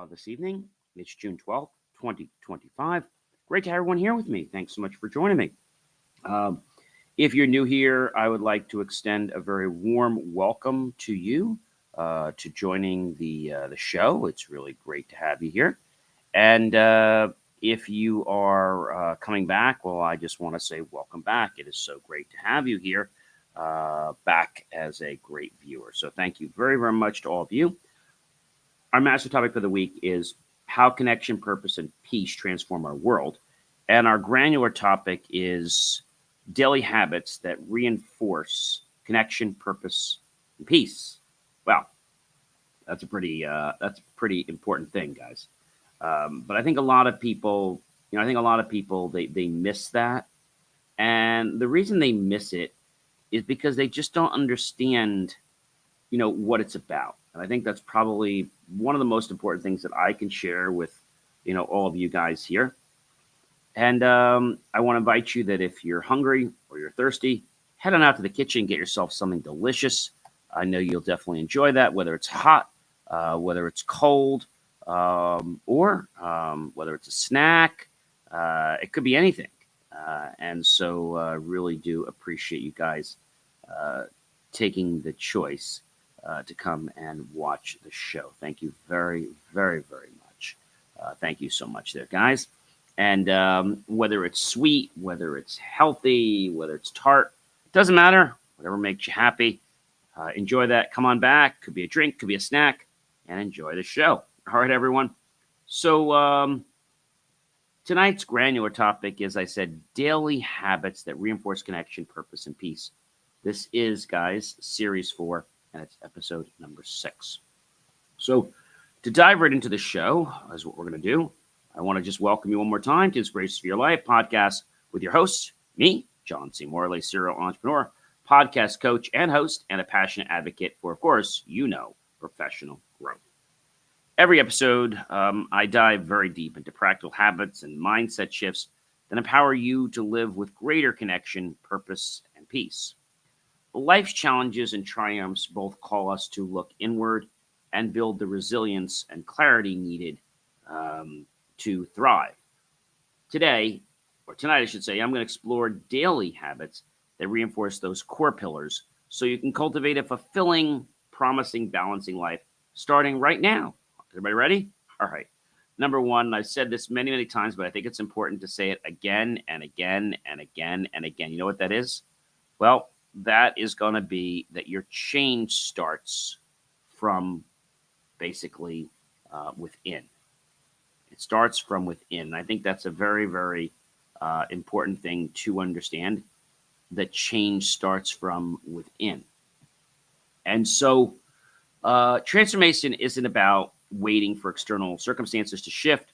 this evening. It's June 12th, 2025. Great to have everyone here with me. Thanks so much for joining me. Um, if you're new here, I would like to extend a very warm welcome to you to joining the show. It's really great to have you here. And if you are coming back, well, I just want to say welcome back. It is so great to have you here back as a great viewer. So thank you very, very much to all of you. Our master topic for the week is how connection, purpose, and peace transform our world. And our granular topic is daily habits that reinforce connection, purpose, and peace. Well, that's a pretty important thing, guys. But I think a lot of people, they miss that, and the reason they miss it is because they just don't understand, what it's about. And I think that's probably one of the most important things that I can share with, all of you guys here. And I want to invite you that if you're hungry or you're thirsty, head on out to the kitchen, get yourself something delicious. I know you'll definitely enjoy that, whether it's hot, whether it's cold, or whether it's a snack. It could be anything. And so really do appreciate you guys uh, taking the choice to come and watch the show. Thank you very, very, very much. Thank you so much there, guys. And whether it's sweet, whether it's healthy, whether it's tart, it doesn't matter. Whatever makes you happy, enjoy that. Come on back. Could be a drink, could be a snack, and enjoy the show. All right, everyone. So tonight's granular topic is, I said, daily habits that reinforce connection, purpose, and peace. This is, guys, series 4, and it's episode number 6. So to dive right into the show, is what we're going to do. I want to just welcome you one more time to Inspirations for Your Life podcast with your host, me, John C. Morley, serial entrepreneur, podcast coach and host, and a passionate advocate for, of course, professional growth. Every episode, I dive very deep into practical habits and mindset shifts that empower you to live with greater connection, purpose, and peace. Life's challenges and triumphs both call us to look inward and build the resilience and clarity needed to thrive. Today, or tonight, I should say, I'm going to explore daily habits that reinforce those core pillars so you can cultivate a fulfilling, promising, balancing life starting right now. Everybody ready? All right. Number one, I've said this many, many times, but I think it's important to say it again and again and again and again. You know what that is? Well, that is going to be that your change starts from basically within. It starts from within. And I think that's a very, very important thing to understand, that change starts from within. And so transformation isn't about waiting for external circumstances to shift.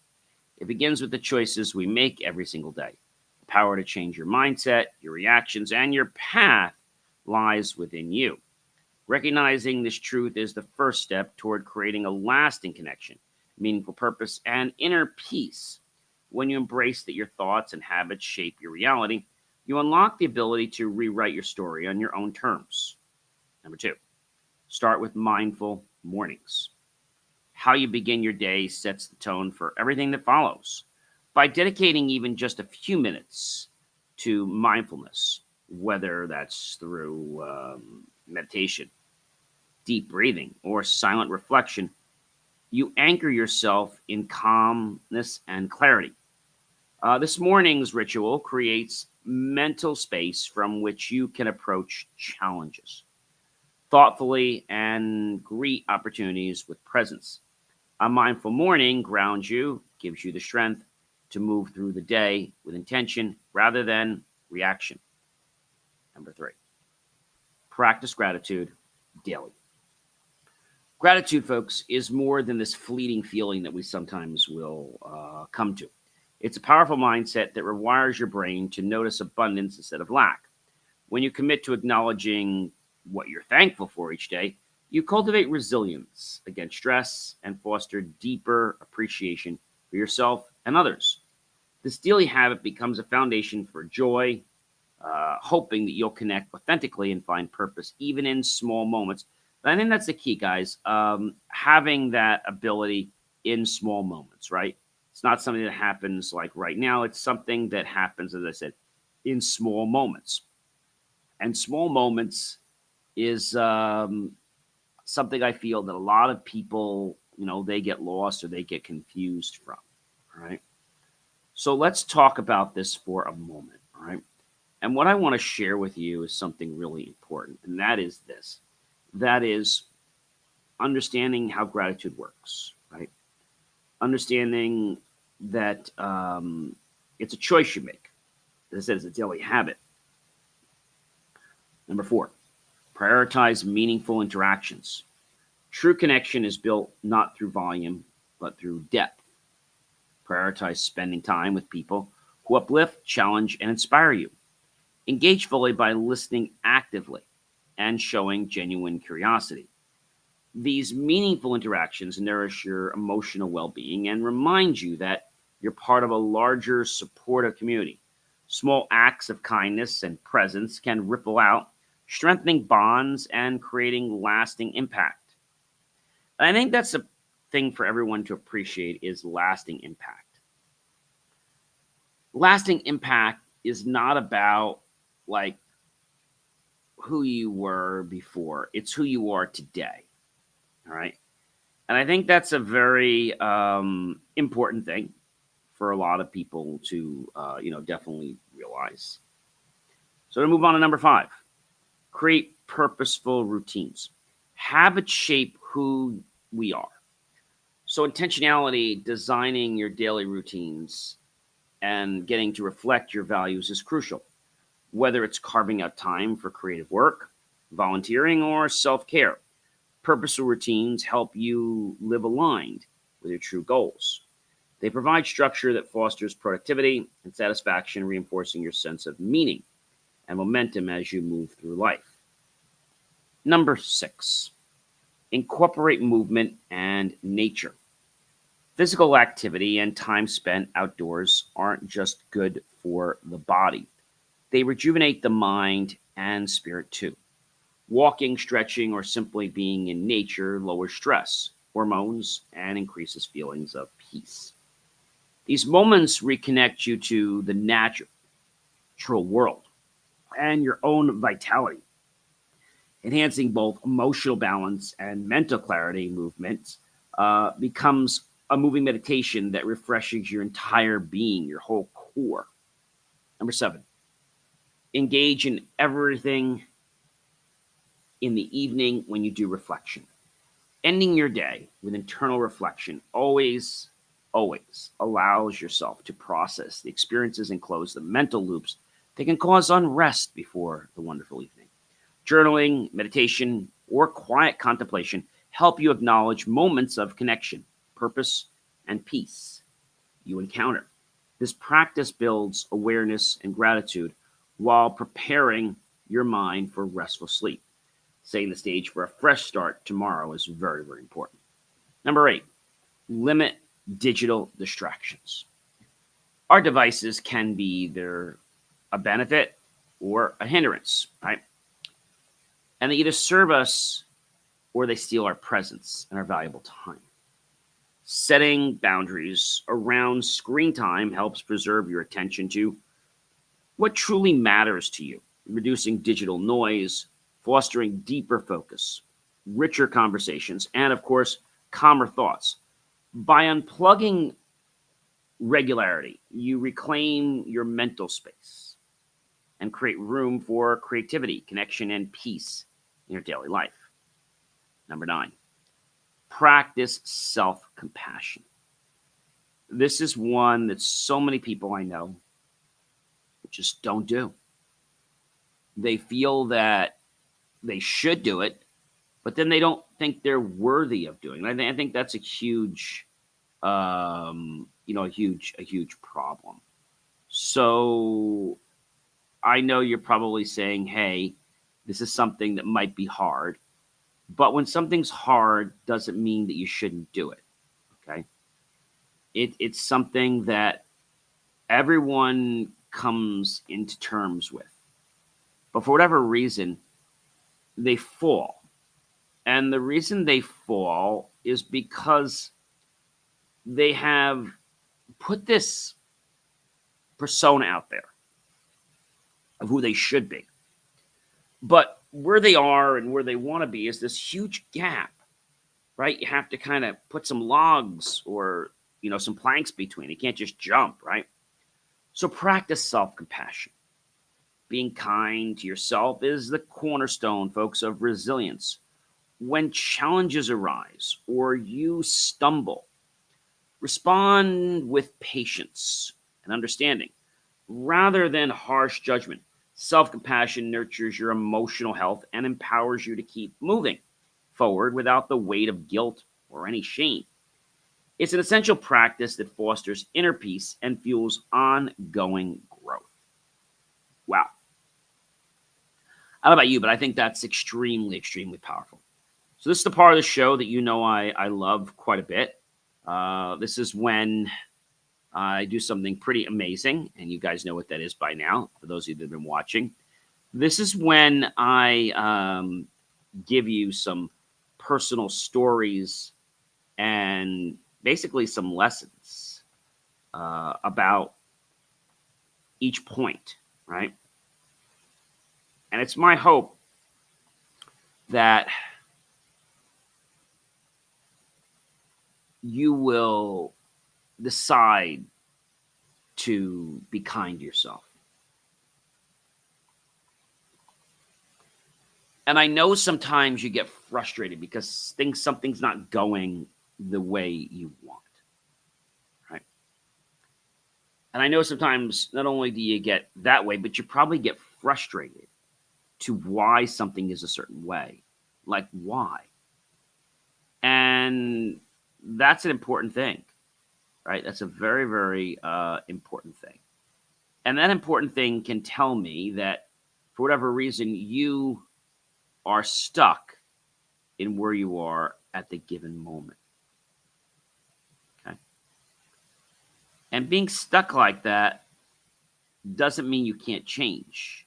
It begins with the choices we make every single day. The power to change your mindset, your reactions, and your path lies within you. Recognizing this truth is the first step toward creating a lasting connection, meaningful purpose, and inner peace. When you embrace that your thoughts and habits shape your reality, you unlock the ability to rewrite your story on your own terms. Number 2, start with mindful mornings. How you begin your day sets the tone for everything that follows. By dedicating even just a few minutes to mindfulness, whether that's through meditation, deep breathing, or silent reflection, you anchor yourself in calmness and clarity. This morning's ritual creates mental space from which you can approach challenges thoughtfully and greet opportunities with presence. A mindful morning grounds you, gives you the strength to move through the day with intention rather than reaction. Number 3, practice gratitude daily. Gratitude, folks, is more than this fleeting feeling that we sometimes will come to. It's a powerful mindset that rewires your brain to notice abundance instead of lack. When you commit to acknowledging what you're thankful for each day, you cultivate resilience against stress and foster deeper appreciation for yourself and others. This daily habit becomes a foundation for joy, hoping that you'll connect authentically and find purpose even in small moments. But I think that's the key, guys. Having that ability in small moments, right? It's not something that happens like right now. It's something that happens, as I said, in small moments. And small moments is something I feel that a lot of people, they get lost or they get confused from. All right. So let's talk about this for a moment. All right. And what I want to share with you is something really important. And that is this: that is understanding how gratitude works, right? Understanding that it's a choice you make. As I said, it's a daily habit. Number 4, prioritize meaningful interactions. True connection is built not through volume, but through depth. Prioritize spending time with people who uplift, challenge, and inspire you. Engage fully by listening actively and showing genuine curiosity. These meaningful interactions nourish your emotional well being and remind you that you're part of a larger supportive community. Small acts of kindness and presence can ripple out, strengthening bonds and creating lasting impact. And I think that's the thing for everyone to appreciate is lasting impact. Lasting impact is not about like who you were before, it's who you are today. All right. And I think that's a very important thing for a lot of people to, definitely realize. So to move on to number 5, create purposeful routines. Habits shape who we are. So intentionality, designing your daily routines and getting to reflect your values is crucial. Whether it's carving out time for creative work, volunteering, or self-care, purposeful routines help you live aligned with your true goals. They provide structure that fosters productivity and satisfaction, reinforcing your sense of meaning and momentum as you move through life. Number 6, incorporate movement and nature. Physical activity and time spent outdoors aren't just good for the body, they rejuvenate the mind and spirit too. Walking, stretching, or simply being in nature lowers stress, hormones, and increases feelings of peace. These moments reconnect you to the natural world and your own vitality, enhancing both emotional balance and mental clarity. Movement becomes a moving meditation that refreshes your entire being, your whole core. Number 7, engage in everything in the evening when you do reflection. Ending your day with internal reflection always allows yourself to process the experiences and close the mental loops that can cause unrest before the wonderful evening. Journaling, meditation, or quiet contemplation help you acknowledge moments of connection, purpose, and peace you encounter. This practice builds awareness and gratitude while preparing your mind for restful sleep. Setting the stage for a fresh start tomorrow is very, very important. Number 8, limit digital distractions. Our devices can be either a benefit or a hindrance, right? And they either serve us or they steal our presence and our valuable time. Setting boundaries around screen time helps preserve your attention to what truly matters to you, reducing digital noise, fostering deeper focus, richer conversations, and of course, calmer thoughts. By unplugging regularity, you reclaim your mental space and create room for creativity, connection, and peace in your daily life. Number 9, practice self-compassion. This is one that so many people I know just don't do. They feel that they should do it, but then they don't think they're worthy of doing it. I think that's a huge, a huge problem. So I know you're probably saying, "Hey, this is something that might be hard," but when something's hard, doesn't mean that you shouldn't do it. Okay, it's something that everyone comes into terms with, but for whatever reason, they fall. And the reason they fall is because they have put this persona out there of who they should be. But where they are and where they want to be is this huge gap, right? You have to kind of put some logs or, some planks between. You can't just jump, right? So practice self-compassion. Being kind to yourself is the cornerstone, folks, of resilience. When challenges arise or you stumble, respond with patience and understanding rather than harsh judgment. Self-compassion nurtures your emotional health and empowers you to keep moving forward without the weight of guilt or any shame. It's an essential practice that fosters inner peace and fuels ongoing growth. Wow. I don't know about you, but I think that's extremely, extremely powerful. So this is the part of the show that I love quite a bit. This is when I do something pretty amazing, and you guys know what that is by now, for those of you that have been watching. This is when I give you some personal stories and basically some lessons about each point, right? And it's my hope that you will decide to be kind to yourself. And I know sometimes you get frustrated because something's not going the way you want, right? And I know sometimes not only do you get that way, but you probably get frustrated to why something is a certain way. Like, why? And that's an important thing, right? That's a very, very important thing. And that important thing can tell me that for whatever reason, you are stuck in where you are at the given moment. Okay. And being stuck like that doesn't mean you can't change.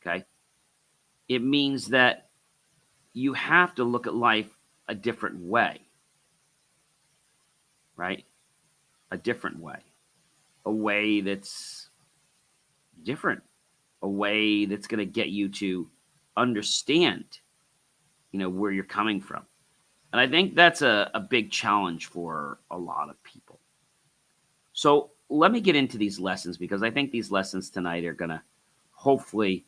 Okay. It means that you have to look at life a different way. Right? A different way. A way that's different. A way that's going to get you to understand, where you're coming from. And I think that's a big challenge for a lot of people. So let me get into these lessons because I think these lessons tonight are going to hopefully,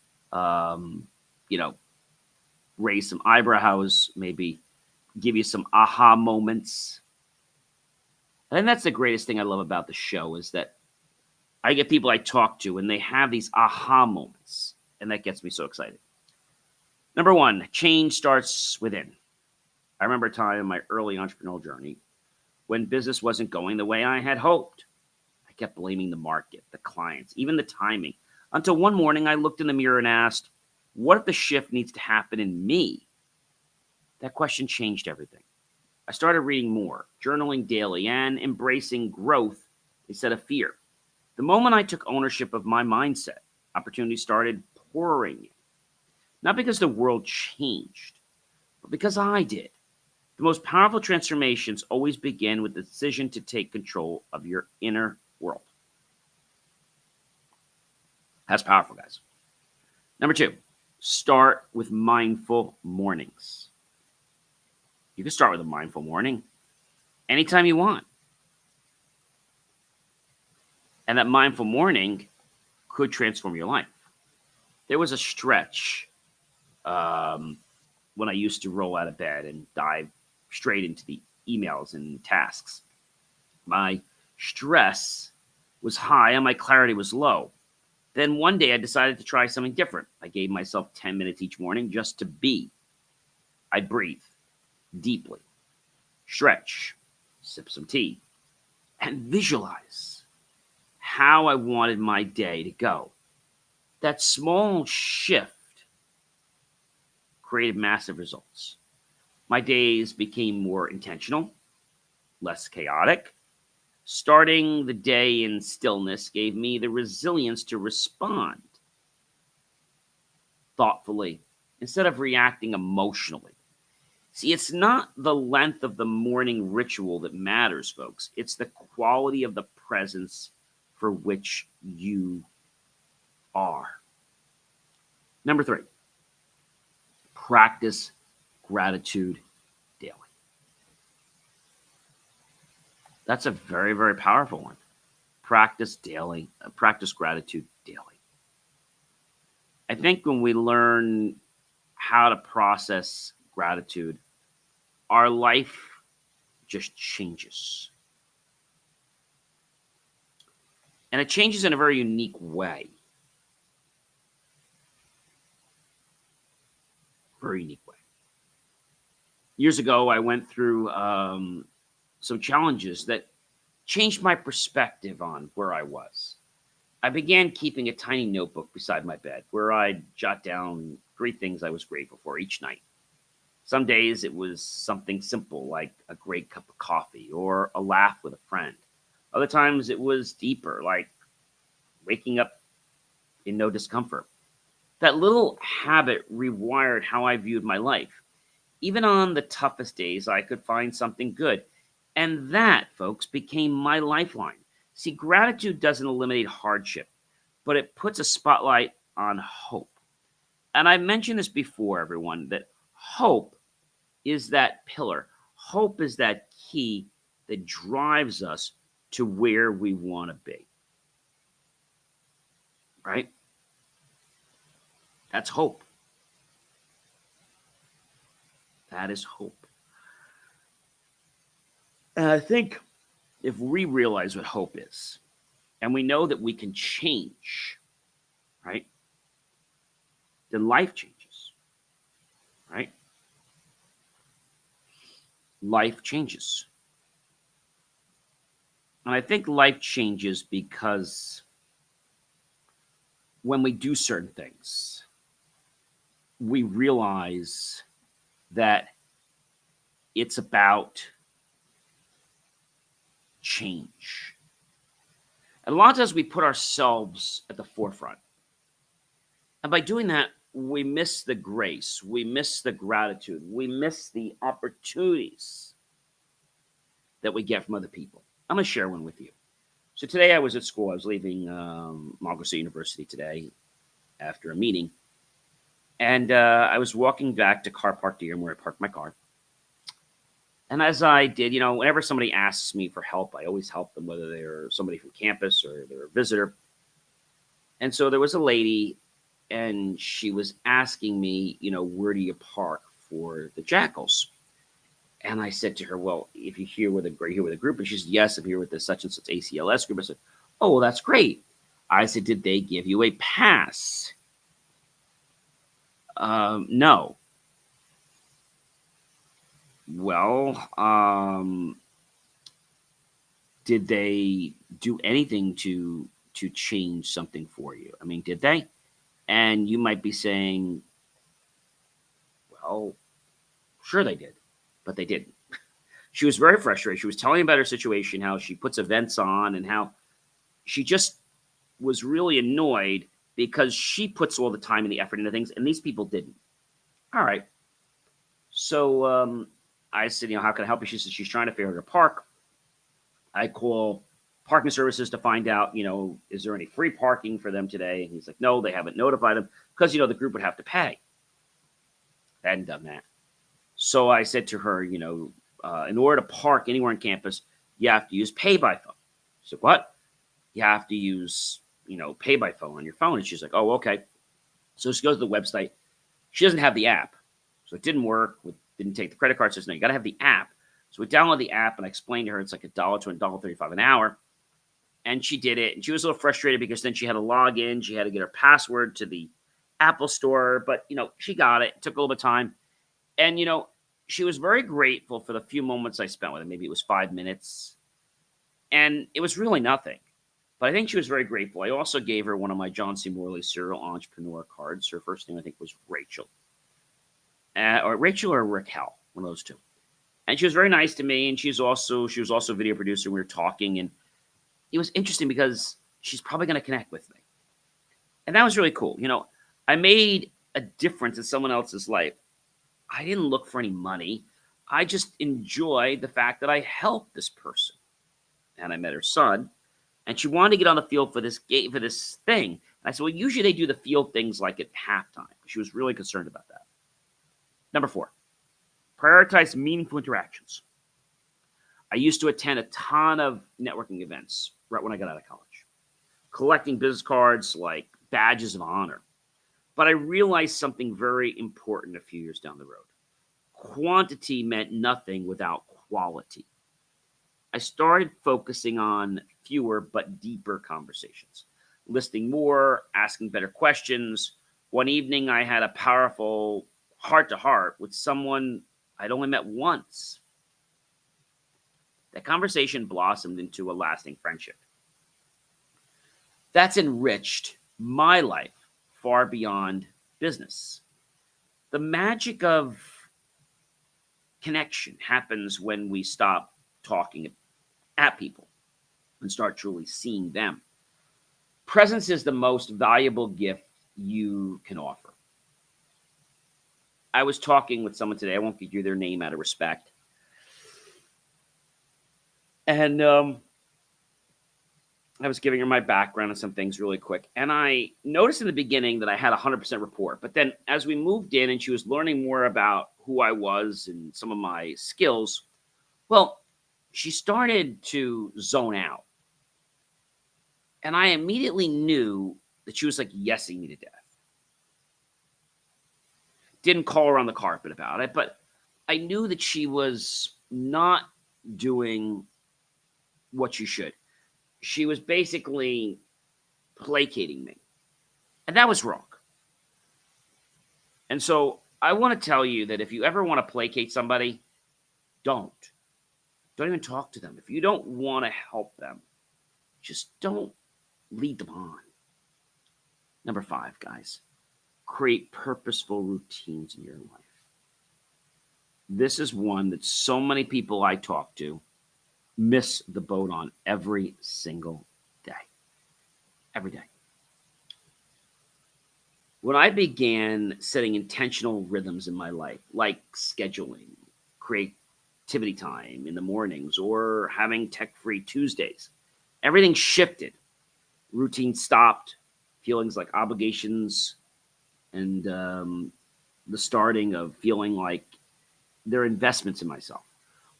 raise some eyebrows, maybe give you some aha moments. I think that's the greatest thing I love about the show is that I get people I talk to and they have these aha moments, and that gets me so excited. Number one, change starts within. I remember a time in my early entrepreneurial journey when business wasn't going the way I had hoped. I kept blaming the market, the clients, even the timing, until one morning I looked in the mirror and asked, what if the shift needs to happen in me? That question changed everything. I started reading more, journaling daily, and embracing growth instead of fear. The moment I took ownership of my mindset, opportunities started pouring in. Not because the world changed, but because I did. The most powerful transformations always begin with the decision to take control of your inner world. That's powerful, guys. Number two, start with mindful mornings. You can start with a mindful morning anytime you want. And that mindful morning could transform your life. There was a stretch when I used to roll out of bed and dive straight into the emails and tasks. My stress was high and my clarity was low. Then one day I decided to try something different. I gave myself 10 minutes each morning just to be. I breathe deeply, stretch, sip some tea, and visualize how I wanted my day to go. That small shift created massive results. My days became more intentional, less chaotic. Starting the day in stillness gave me the resilience to respond thoughtfully instead of reacting emotionally. See, it's not the length of the morning ritual that matters, folks. It's the quality of the presence for which you are. Number 3, practice gratitude daily. That's a very, very powerful one. Practice daily, practice gratitude daily. I think when we learn how to process gratitude, our life just changes. And it changes in a very unique way. Very unique way. Years ago, I went through some challenges that changed my perspective on where I was. I began keeping a tiny notebook beside my bed where I'd jot down 3 things I was grateful for each night. Some days it was something simple like a great cup of coffee or a laugh with a friend. Other times it was deeper, like waking up in no discomfort. That little habit rewired how I viewed my life. Even on the toughest days, I could find something good. And that, folks, became my lifeline. See, gratitude doesn't eliminate hardship, but it puts a spotlight on hope. And I've mentioned this before, everyone, that hope is that pillar. Hope is that key that drives us to where we want to be. Right? That's hope. That is hope. And I think if we realize what hope is, and we know that we can change, right? Then life changes, right? Life changes. And I think life changes because when we do certain things, we realize that it's about change. And a lot of times we put ourselves at the forefront. And by doing that, we miss the grace, we miss the gratitude, we miss the opportunities that we get from other people. I'm going to share one with you. So today I was at school. I was leaving Marley State University today after a meeting. And I was walking back to car park here where I parked my car. And as I did, whenever somebody asks me for help, I always help them, whether they're somebody from campus or they're a visitor. And so there was a lady, and she was asking me, where do you park for the Jackals? And I said to her, well, if you're here with a group, and she said, yes, I'm here with the such and such ACLS group. I said, oh, well, that's great. I said, did they give you a pass? No. Well, did they do anything to change something for you? I mean, did they? And you might be saying, well, sure they did, but they didn't. She was very frustrated. She was telling about her situation, how she puts events on, and how she just was really annoyed because she puts all the time and the effort into things, and these people didn't. All right. So I said, how can I help you? She said she's trying to figure out her park. I call parking services to find out, is there any free parking for them today? And he's like, no, they haven't notified them because, the group would have to pay. They hadn't done that. So I said to her, in order to park anywhere on campus, you have to use pay by phone. I said, what? You have to use, pay by phone on your phone. And she's like, oh, okay. So she goes to the website. She doesn't have the app. So it didn't work. It didn't take the credit card. Says, no, you got to have the app. So we downloaded the app, and I explained to her it's like $1 to $1.35 an hour. And she did it. And she was a little frustrated because then she had to log in. She had to get her password to the Apple store. But, she got it. It took a little bit of time. And, she was very grateful for the few moments I spent with her. Maybe it was 5 minutes. And it was really nothing. But I think she was very grateful. I also gave her one of my John C. Morley serial entrepreneur cards. Her first name, I think, was Rachel. Or Rachel or Raquel, one of those two. And she was very nice to me. And she was also a video producer. We were talking. And it was interesting because she's probably going to connect with me. And that was really cool. I made a difference in someone else's life. I didn't look for any money. I just enjoyed the fact that I helped this person. And I met her son, and she wanted to get on the field for this thing. And I said, well, usually they do the field things like at halftime. She was really concerned about that. Number 4, prioritize meaningful interactions. I used to attend a ton of networking events right when I got out of college, collecting business cards like badges of honor. But I realized something very important a few years down the road. Quantity meant nothing without quality. I started focusing on fewer but deeper conversations, listening more, asking better questions. One evening, I had a powerful heart-to-heart with someone I'd only met once. That conversation blossomed into a lasting friendship. That's enriched my life far beyond business. The magic of connection happens when we stop talking at people and start truly seeing them. Presence is the most valuable gift you can offer. I was talking with someone today. I won't give you their name out of respect. And I was giving her my background and some things really quick. And I noticed in the beginning that I had a 100% rapport. But then as we moved in and she was learning more about who I was and some of my skills, well, she started to zone out. And I immediately knew that she was like yesing me to death. Didn't call her on the carpet about it, but I knew that she was not doing what she should. She was basically placating me. And that was wrong. And so I want to tell you that if you ever want to placate somebody, don't. Don't even talk to them. If you don't want to help them, just don't lead them on. Number 5, guys, create purposeful routines in your life. This is one that so many people I talk to miss the boat on every single day. Every day. When I began setting intentional rhythms in my life, like scheduling, creativity time in the mornings, or having tech-free Tuesdays, everything shifted. Routine stopped. Feelings like obligations and the starting of feeling like they're investments in myself.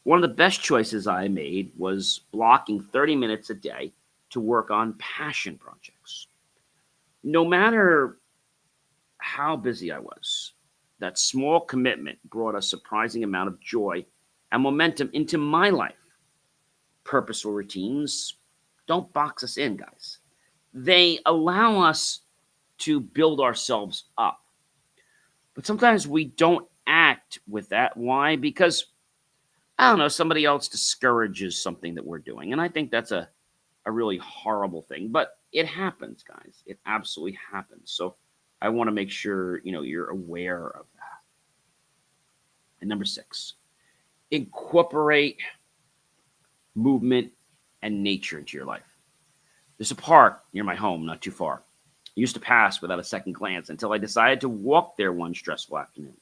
One of the best choices I made was blocking 30 minutes a day to work on passion projects. No matter how busy I was, that small commitment brought a surprising amount of joy and momentum into my life. Purposeful routines don't box us in, guys. They allow us to build ourselves up. But sometimes we don't act with that. Why? Because, I don't know, somebody else discourages something that we're doing. And I think that's a really horrible thing. But it happens, guys. It absolutely happens. So I want to make sure, you're aware of that. And number 6, incorporate movement and nature into your life. There's a park near my home, not too far. I used to pass without a second glance until I decided to walk there one stressful afternoon.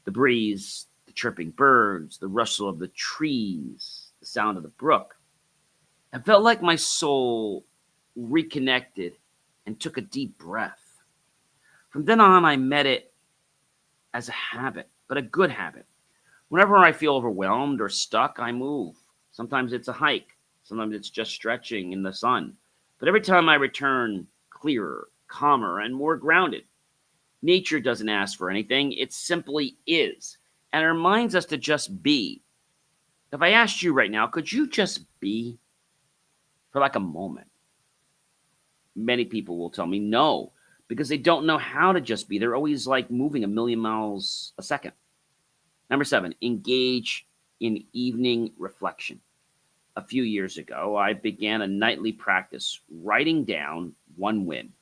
The breeze, the chirping birds, the rustle of the trees, the sound of the brook. I felt like my soul reconnected and took a deep breath. From then on, I met it as a habit, but a good habit. Whenever I feel overwhelmed or stuck, I move. Sometimes it's a hike. Sometimes it's just stretching in the sun. But every time I return, clearer, calmer, and more grounded. Nature doesn't ask for anything. It simply is. And it reminds us to just be. If I asked you right now, could you just be for like a moment? Many people will tell me no, because they don't know how to just be. They're always like moving a million miles a second. Number 7, engage in evening reflection. A few years ago, I began a nightly practice writing down one win,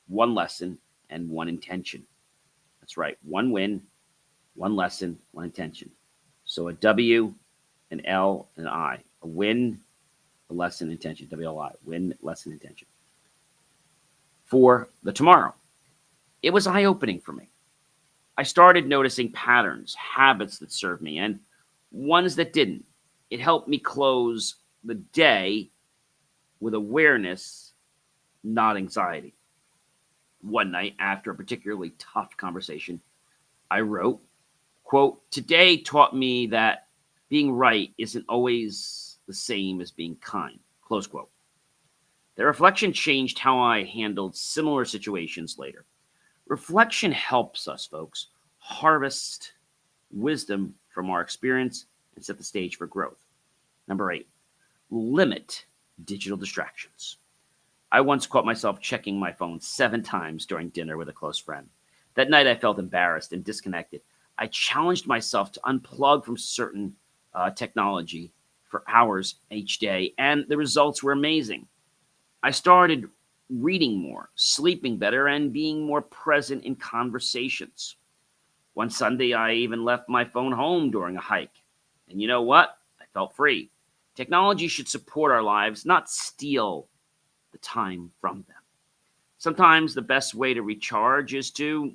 one lesson, and one intention. That's right, one win, one lesson, one intention. So a W, an L, and an I. A win, a lesson, intention. WLI, win, lesson, intention. For the tomorrow. It was eye-opening for me. I started noticing patterns, habits that served me, and ones that didn't. It helped me close the day with awareness, not anxiety. One night, after a particularly tough conversation, I wrote, quote, "Today taught me that being right isn't always the same as being kind," close quote. The reflection changed how I handled similar situations later. Reflection helps us, folks, harvest wisdom from our experience and set the stage for growth. Number 8, limit digital distractions. I once caught myself checking my phone 7 times during dinner with a close friend. That night I felt embarrassed and disconnected. I challenged myself to unplug from certain technology for hours each day, and the results were amazing. I started reading more, sleeping better, and being more present in conversations. One Sunday, I even left my phone home during a hike. And you know what? I felt free. Technology should support our lives, not steal the time from them. Sometimes the best way to recharge is to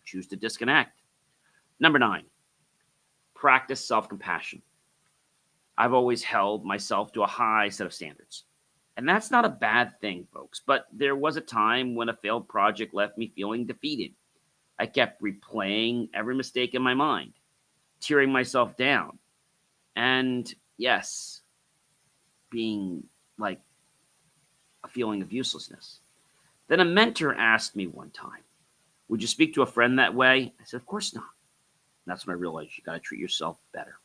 choose to disconnect. Number 9, practice self compassion. I've always held myself to a high set of standards. And that's not a bad thing, folks, but there was a time when a failed project left me feeling defeated. I kept replaying every mistake in my mind, tearing myself down, and yes, being like a feeling of uselessness. Then a mentor asked me one time, "Would you speak to a friend that way?" I said, "Of course not." And that's when I realized you got to treat yourself better.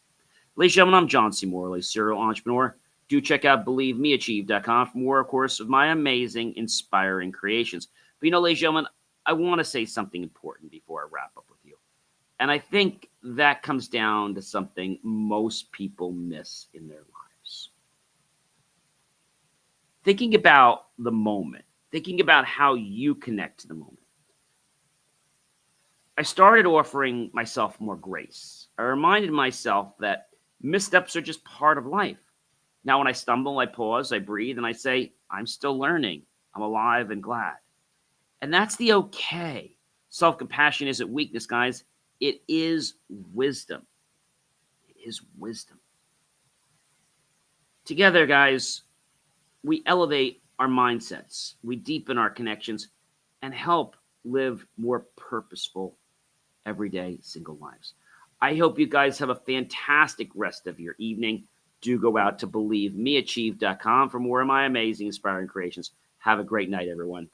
Ladies and gentlemen, I'm John C. Morley, serial entrepreneur. Do check out believemeachieve.com for more, of course, of my amazing, inspiring creations. But ladies and gentlemen, I want to say something important before I wrap up with you. And I think that comes down to something most people miss in their lives. Thinking about the moment, thinking about how you connect to the moment. I started offering myself more grace. I reminded myself that missteps are just part of life. Now, when I stumble, I pause, I breathe, and I say, I'm still learning. I'm alive and glad. And that's the okay. Self-compassion isn't weakness, guys. It is wisdom. It is wisdom. Together, guys, we elevate our mindsets, we deepen our connections, and help live more purposeful, everyday single lives. I hope you guys have a fantastic rest of your evening. Do go out to believemeachieve.com for more of my amazing, inspiring creations. Have a great night, everyone.